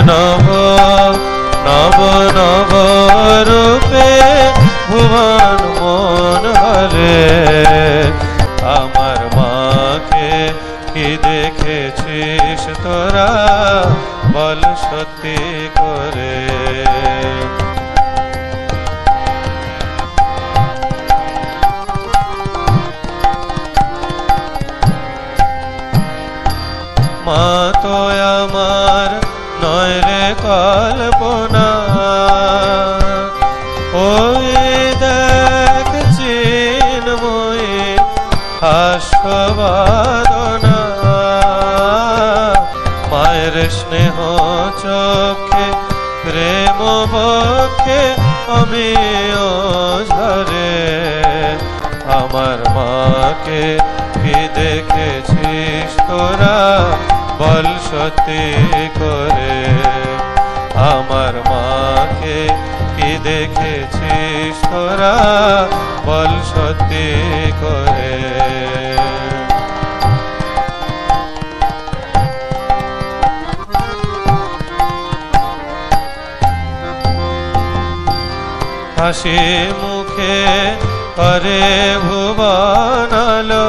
নব নব নব রূপে ভুবন মন হরে। আমার মাকে কি দেখেছিস তোরা বল সত্যি করে। মা তো আমার নয় রে কল্পনা, ওই দেখ চিন্ময়ী হাস্যবাদনা। মায়ের স্নেহ চোখে প্রেম বক্ষে আমিও ঝরে। আমার মাকে কি দেখেছিস তোরা বল সত্যি করে। আমার মাকে কি দেখেছিস তোরা বল সত্যি করে। হাসি মুখে করে ভুবন আলো,